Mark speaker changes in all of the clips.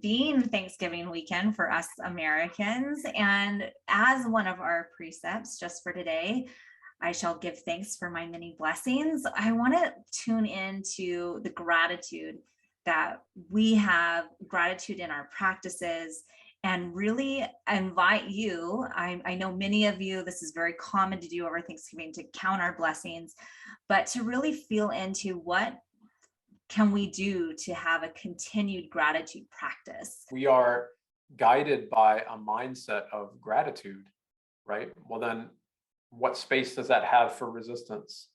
Speaker 1: being Thanksgiving weekend for us Americans. And as one of our precepts, just for today, I shall give thanks for my many blessings. I want to tune into the gratitude that we have, gratitude in our practices, and really invite you. I know many of you, this is very common to do over Thanksgiving, to count our blessings, but to really feel into what can we do to have a continued gratitude practice.
Speaker 2: We are guided by a mindset of gratitude, right? Well, then what space does that have for resistance?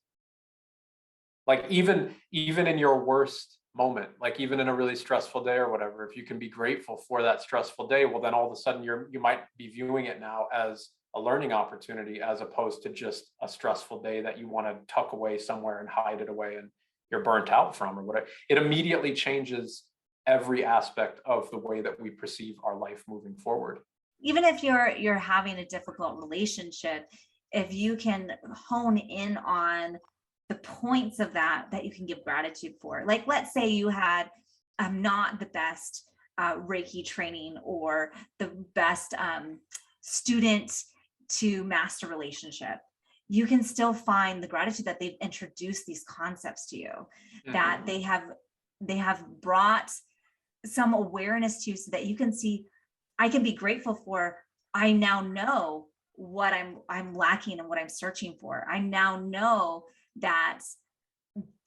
Speaker 2: Like even in your worst moment, like even in a really stressful day or whatever, if you can be grateful for that stressful day, well, then all of a sudden you might be viewing it now as a learning opportunity, as opposed to just a stressful day that you want to tuck away somewhere and hide it away and you're burnt out from or whatever. It immediately changes every aspect of the way that we perceive our life moving forward.
Speaker 1: Even if you're having a difficult relationship, if you can hone in on the points of that you can give gratitude for. Like, let's say you had not the best Reiki training or the best student to master relationship. You can still find the gratitude that they've introduced these concepts to you, that they have brought some awareness to you, so that you can see, I can be grateful for, I now know what I'm lacking and what I'm searching for. I now know that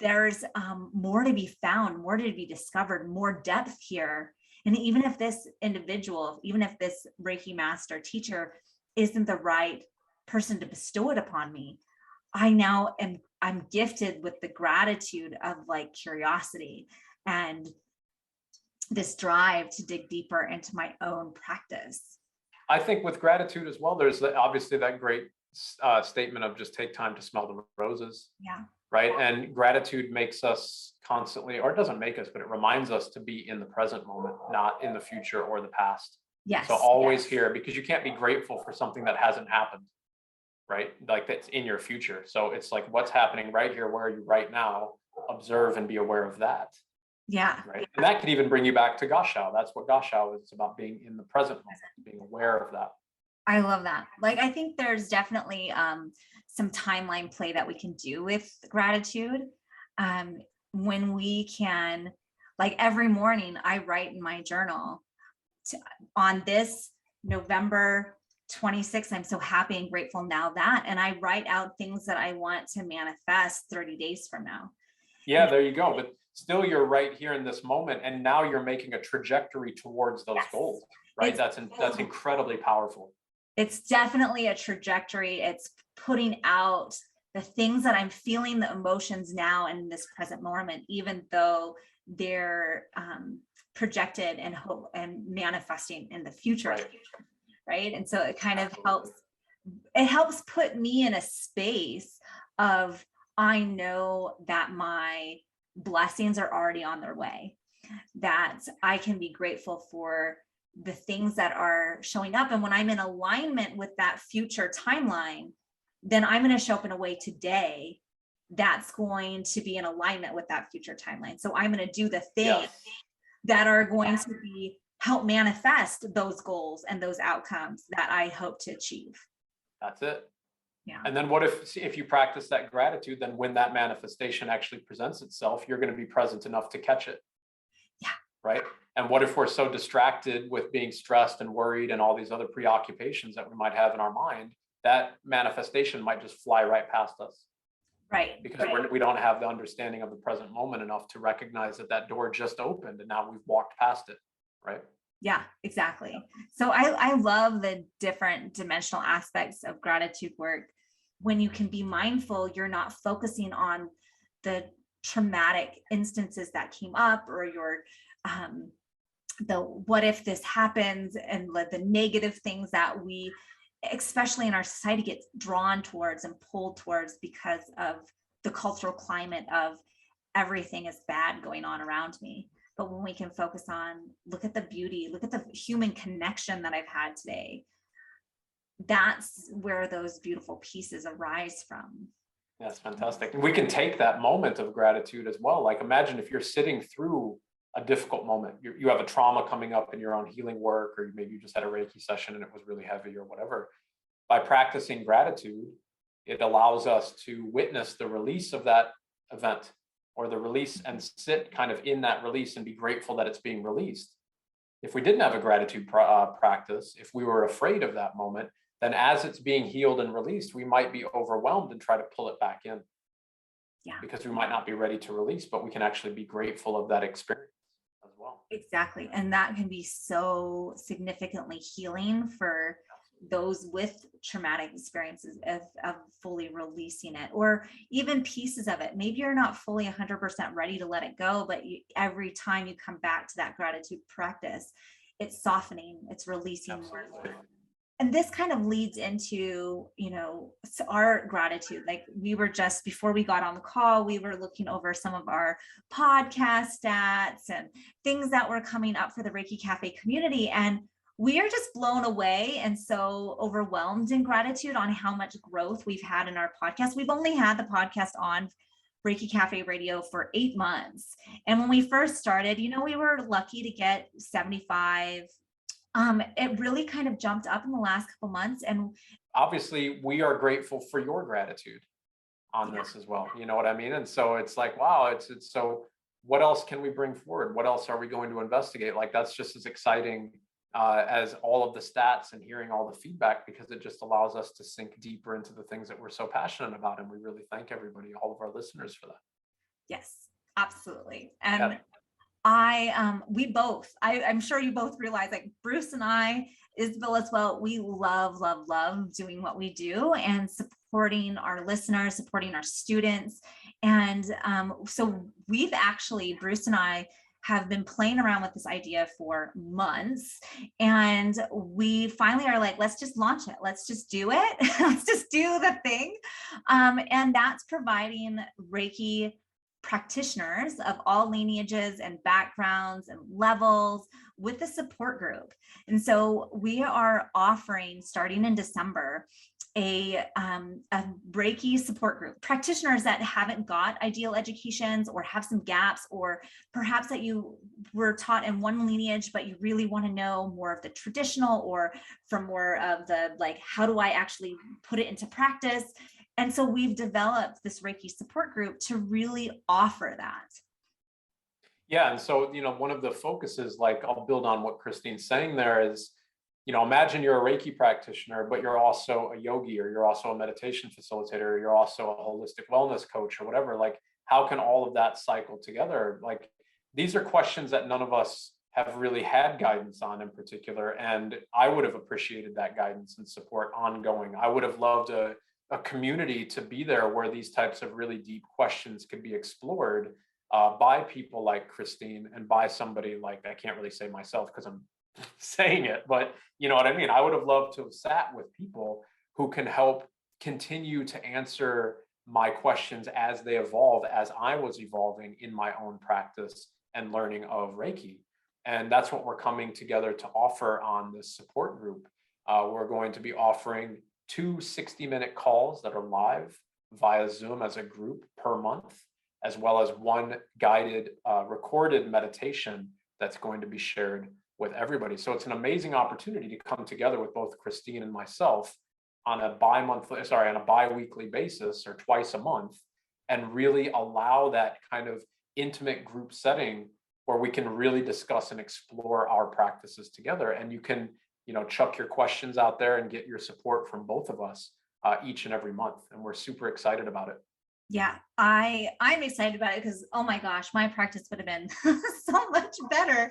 Speaker 1: there's more to be found, more to be discovered, more depth here. And even if this individual, even if this Reiki master teacher isn't the right person to bestow it upon me, I'm gifted with the gratitude of like curiosity and this drive to dig deeper into my own practice.
Speaker 2: I think with gratitude as well, there's obviously that great statement of just take time to smell the roses.
Speaker 1: Yeah.
Speaker 2: Right. And gratitude makes us constantly, or it doesn't make us, but it reminds us to be in the present moment, not in the future or the past.
Speaker 1: Yes.
Speaker 2: So always here, because you can't be grateful for something that hasn't happened, right? Like that's in your future. So it's like, what's happening right here? Where are you right now? Observe and be aware of that.
Speaker 1: Yeah.
Speaker 2: Right. And that could even bring you back to Gassho. That's what Gassho is. It's about being in the present moment, being aware of that.
Speaker 1: I love that. Like, I think there's definitely some timeline play that we can do with gratitude. When we can, like every morning I write in my journal on this November 26th, I'm so happy and grateful now that, and I write out things that I want to manifest 30 days from now.
Speaker 2: Yeah, there you go. But still you're right here in this moment. And now you're making a trajectory towards those goals, right? That's incredibly powerful.
Speaker 1: It's definitely a trajectory. It's putting out the things that I'm feeling, the emotions now in this present moment, even though they're projected and hope and manifesting in the future. Right. And so it kind of helps put me in a space of, I know that my blessings are already on their way, that I can be grateful for the things that are showing up. And when I'm in alignment with that future timeline, then I'm going to show up in a way today that's going to be in alignment with that future timeline. So I'm going to do the things that are going to be help manifest those goals and those outcomes that I hope to achieve.
Speaker 2: That's it.
Speaker 1: Yeah.
Speaker 2: And then what if you practice that gratitude, then when that manifestation actually presents itself, you're going to be present enough to catch it.
Speaker 1: Yeah.
Speaker 2: Right. And what if we're so distracted with being stressed and worried and all these other preoccupations that we might have in our mind, that manifestation might just fly right past us.
Speaker 1: Right.
Speaker 2: Because we don't have the understanding of the present moment enough to recognize that door just opened and now we've walked past it. Right.
Speaker 1: Yeah, exactly. So I love the different dimensional aspects of gratitude work. When you can be mindful, you're not focusing on the traumatic instances that came up, or your the what if this happens, and the negative things that we, especially in our society, get drawn towards and pulled towards because of the cultural climate of everything is bad going on around me. But when we can focus on, look at the beauty, look at the human connection that I've had today, that's where those beautiful pieces arise from.
Speaker 2: That's fantastic. And we can take that moment of gratitude as well. Like imagine if you're sitting through a difficult moment. You have a trauma coming up in your own healing work, or maybe you just had a Reiki session and it was really heavy or whatever. By practicing gratitude, it allows us to witness the release of that event, or the release, and sit kind of in that release and be grateful that it's being released. If we didn't have a gratitude practice, if we were afraid of that moment, then as it's being healed and released, we might be overwhelmed and try to pull it back in.
Speaker 1: Yeah.
Speaker 2: Because we might not be ready to release, but we can actually be grateful of that experience as well.
Speaker 1: Exactly. And that can be so significantly healing for those with traumatic experiences of fully releasing it, or even pieces of it. Maybe you're not fully 100% ready to let it go, but every time you come back to that gratitude practice, it's softening, it's releasing more. And this kind of leads into, our gratitude. Like, we were just, before we got on the call, we were looking over some of our podcast stats and things that were coming up for the Reiki Cafe community. And we are just blown away and so overwhelmed in gratitude on how much growth we've had in our podcast. We've only had the podcast on Reiki Cafe Radio for 8 months. And when we first started, we were lucky to get 75. It really kind of jumped up in the last couple months. And
Speaker 2: obviously we are grateful for your gratitude on this as well. You know what I mean? And so it's like, wow, it's so what else can we bring forward? What else are we going to investigate? Like, that's just as exciting as all of the stats and hearing all the feedback, because it just allows us to sink deeper into the things that we're so passionate about. And we really thank everybody, all of our listeners, for that.
Speaker 1: Yes, absolutely. And I'm sure you both realize, like, Bruce and I, Isabel as well, we love doing what we do and supporting our listeners, supporting our students. And so we've actually, Bruce and I have been playing around with this idea for months, and we finally are like, let's just launch it. Let's just do it. Let's just do the thing. And that's providing Reiki practitioners of all lineages and backgrounds and levels with a support group. And so we are offering, starting in December, a Reiki support group, practitioners that haven't got ideal educations or have some gaps, or perhaps that you were taught in one lineage, but you really want to know more of the traditional, or from more of the, like, how do I actually put it into practice? And so we've developed this Reiki support group to really offer that.
Speaker 2: Yeah. And so, one of the focuses, like, I'll build on what Christine's saying there, is, imagine you're a Reiki practitioner, but you're also a yogi, or you're also a meditation facilitator, or you're also a holistic wellness coach, or whatever. Like, how can all of that cycle together? Like, these are questions that none of us have really had guidance on in particular. And I would have appreciated that guidance and support ongoing. I would have loved a community to be there where these types of really deep questions could be explored by people like Christine, and by somebody like, I can't really say myself because I'm saying it, but you know what I mean? I would have loved to have sat with people who can help continue to answer my questions as they evolve, as I was evolving in my own practice and learning of Reiki. And that's what we're coming together to offer on this support group. We're going to be offering 2 60-minute calls that are live via Zoom as a group per month, as well as 1 guided recorded meditation that's going to be shared with everybody. So it's an amazing opportunity to come together with both Christine and myself on a bi-weekly basis, or twice a month, and really allow that kind of intimate group setting where we can really discuss and explore our practices together. And you can, chuck your questions out there and get your support from both of us each and every month. And we're super excited about it.
Speaker 1: Yeah, I'm excited about it because, oh my gosh, my practice would have been so much better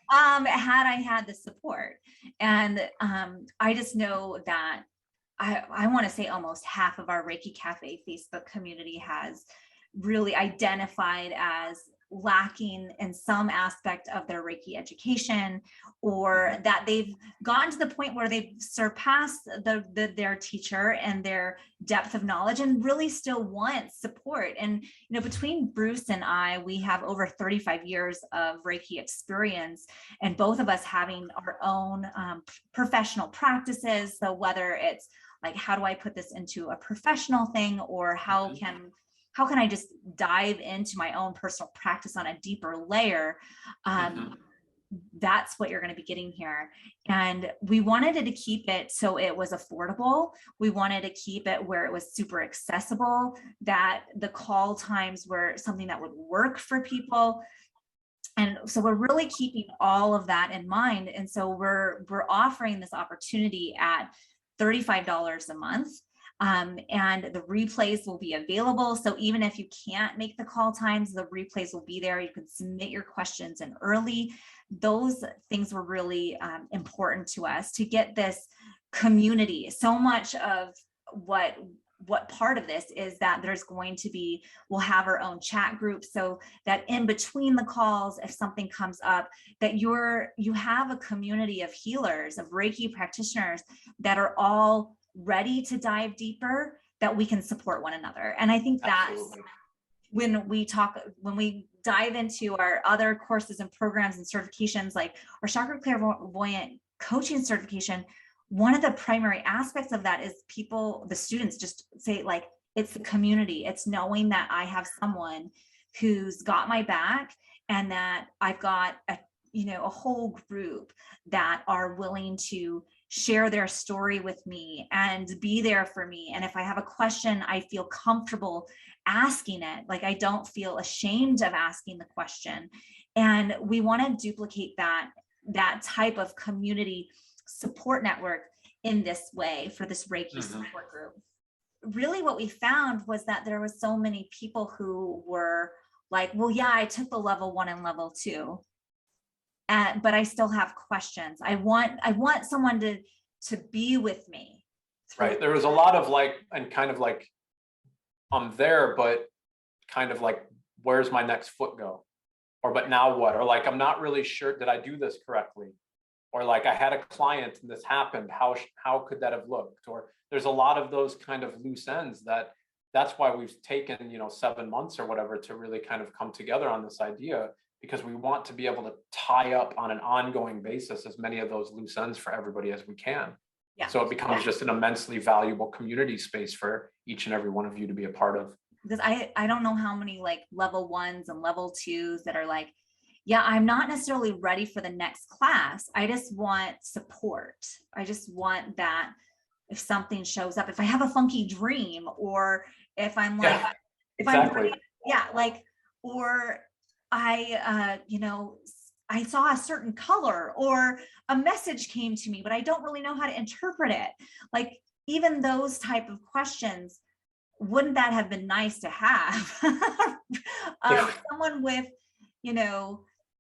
Speaker 1: had I had the support. And I just know that I want to say almost half of our Reiki Cafe Facebook community has really identified as lacking in some aspect of their Reiki education, or that they've gotten to the point where they've surpassed their teacher and their depth of knowledge, and really still want support. And between Bruce and I, we have over 35 years of Reiki experience, and both of us having our own professional practices. So whether it's like, how do I put this into a professional thing, or how can how can I just dive into my own personal practice on a deeper layer? That's what you're going to be getting here. And we wanted to keep it so it was affordable. We wanted to keep it where it was super accessible, that the call times were something that would work for people. And so we're really keeping all of that in mind. And so we're offering this opportunity at $35 a month. And the replays will be available. So even if you can't make the call times, the replays will be there. You can submit your questions in early. Those things were really important to us to get this community. So much of what part of this is that there's going to be, we'll have our own chat group, so that in between the calls, if something comes up, that you have a community of healers, of Reiki practitioners that are all ready to dive deeper, that we can support one another. And I think that's when we dive into our other courses and programs and certifications, like our chakra clairvoyant coaching certification, one of the primary aspects of that is the students just say, like, it's the community. It's knowing that I have someone who's got my back, and that I've got a whole group that are willing to share their story with me and be there for me. And if I have a question, I feel comfortable asking it. Like, I don't feel ashamed of asking the question. And we want to duplicate that type of community support network in this way for this Reiki support group. Really what we found was that there was so many people who were like, well, yeah, I took the level 1 and level 2, but I still have questions. I want someone to be with me.
Speaker 2: Right. There was a lot of I'm there, but kind of like, where's my next foot go? Or, but now what? Or like, I'm not really sure, did I do this correctly? Or like, I had a client and this happened. How could that have looked? Or there's a lot of those kind of loose ends that's why we've taken, 7 months or whatever to really kind of come together on this idea, because we want to be able to tie up on an ongoing basis as many of those loose ends for everybody as we can. Yeah. So it becomes just an immensely valuable community space for each and every one of you to be a part of.
Speaker 1: Because I don't know how many like level 1s and level 2s that are like, yeah, I'm not necessarily ready for the next class. I just want support. I just want that if something shows up, if I have a funky dream, or if I'm like, or I saw a certain color, or a message came to me, but I don't really know how to interpret it. Like, even those type of questions, wouldn't that have been nice to have? Someone with,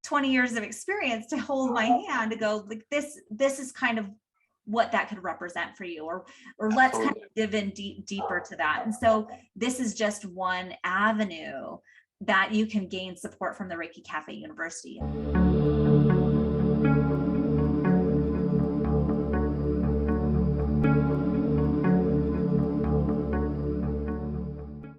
Speaker 1: 20 years of experience to hold my hand to go, like, this is kind of what that could represent for you, or let's kind of dive in deeper to that. And so this is just one avenue that you can gain support from the Reiki Cafe University.